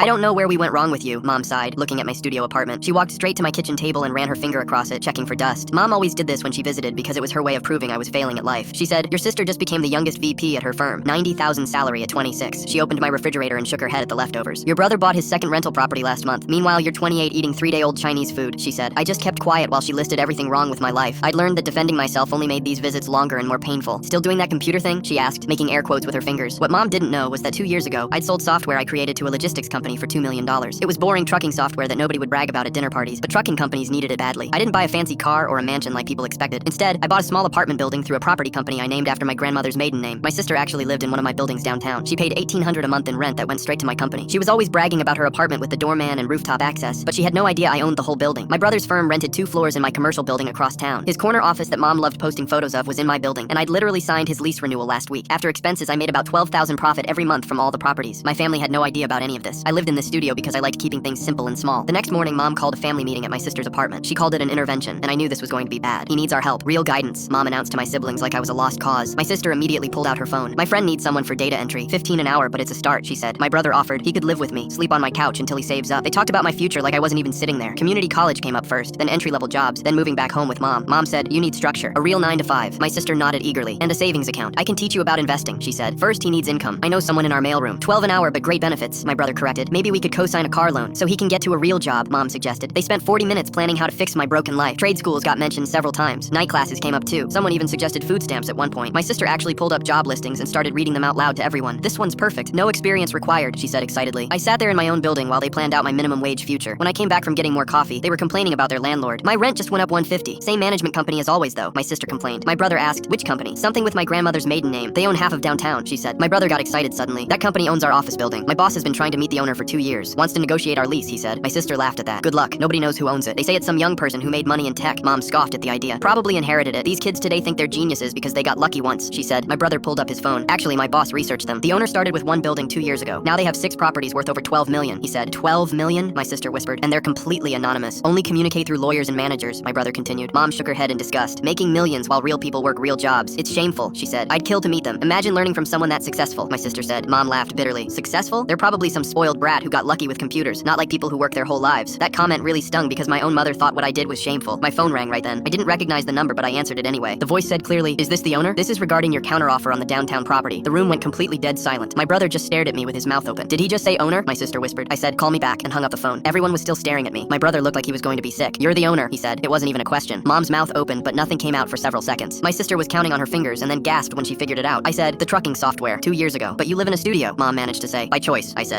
I don't know where we went wrong with you, Mom sighed, looking at my studio apartment. She walked straight to my kitchen table and ran her finger across it, checking for dust. Mom always did this when she visited because it was her way of proving I was failing at life. She said, "Your sister just became the youngest VP at her firm. 90,000 salary at 26. She opened my refrigerator and shook her head at the leftovers. Your brother bought his second rental property last month. Meanwhile, you're 28 eating 3-day-old Chinese food," she said. I just kept quiet while she listed everything wrong with my life. I'd learned that defending myself only made these visits longer and more painful. "Still doing that computer thing?" she asked, making air quotes with her fingers. What Mom didn't know was that 2 years ago, I'd sold software I created to a logistics company for $2 million. It was boring trucking software that nobody would brag about at dinner parties, but trucking companies needed it badly. I didn't buy a fancy car or a mansion like people expected. Instead, I bought a small apartment building through a property company I named after my grandmother's maiden name. My sister actually lived in one of my buildings downtown. She paid $1,800 a month in rent that went straight to my company. She was always bragging about her apartment with the doorman and rooftop access, but she had no idea I owned the whole building. My brother's firm rented 2 floors in my commercial building across town. His corner office that Mom loved posting photos of was in my building, and I'd literally signed his lease renewal last week. After expenses, I made about $12,000 profit every month from all the properties. My family had no idea about any of this. I lived in this studio because I liked keeping things simple and small. The next morning, Mom called a family meeting at my sister's apartment. She called it an intervention, and I knew this was going to be bad. "He needs our help. Real guidance," Mom announced to my siblings like I was a lost cause. My sister immediately pulled out her phone. "My friend needs someone for data entry. 15 an hour, but it's a start," she said. My brother offered he could live with me, sleep on my couch until he saves up. They talked about my future like I wasn't even sitting there. Community college came up first, then entry-level jobs, then moving back home with Mom. Mom said, "You need structure. A real 9 to 5. My sister nodded eagerly. "And a savings account. I can teach you about investing," she said. "First, he needs income. I know someone in our mailroom. 12 an hour, but great benefits," my brother corrected. "Maybe we could co-sign a car loan so he can get to a real job," Mom suggested. They spent 40 minutes planning how to fix my broken life. Trade schools got mentioned several times. Night classes came up too. Someone even suggested food stamps at one point. My sister actually pulled up job listings and started reading them out loud to everyone. "This one's perfect. No experience required," she said excitedly. I sat there in my own building while they planned out my minimum wage future. When I came back from getting more coffee, they were complaining about their landlord. "My rent just went up $150. Same management company as always though," my sister complained. My brother asked, "Which company?" "Something with my grandmother's maiden name. They own half of downtown," she said. My brother got excited suddenly. "That company owns our office building. My boss has been trying to meet the owner for 2 years. Wants to negotiate our lease," he said. My sister laughed at that. "Good luck. Nobody knows who owns it. They say it's some young person who made money in tech." Mom scoffed at the idea. "Probably inherited it. These kids today think they're geniuses because they got lucky once," she said. My brother pulled up his phone. "Actually, my boss researched them. The owner started with 1 building 2 years ago. Now they have 6 properties worth over 12 million, he said. 12 million? My sister whispered. "And they're completely anonymous. Only communicate through lawyers and managers," my brother continued. Mom shook her head in disgust. "Making millions while real people work real jobs. It's shameful," she said. "I'd kill to meet them. Imagine learning from someone that successful," my sister said. Mom laughed bitterly. "Successful? They're probably some spoiled brat who got lucky with computers, not like people who work their whole lives." That comment really stung because my own mother thought what I did was shameful. My phone rang right then. I didn't recognize the number, but I answered it anyway. The voice said clearly, "Is this the owner? This is regarding your counteroffer on the downtown property." The room went completely dead silent. My brother just stared at me with his mouth open. "Did he just say owner?" my sister whispered. I said, "Call me back," and hung up the phone. Everyone was still staring at me. My brother looked like he was going to be sick. "You're the owner," he said. It wasn't even a question. Mom's mouth opened, but nothing came out for several seconds. My sister was counting on her fingers and then gasped when she figured it out. I said, "The trucking software, 2 years ago." "But you live in a studio," Mom managed to say. "By choice," I said.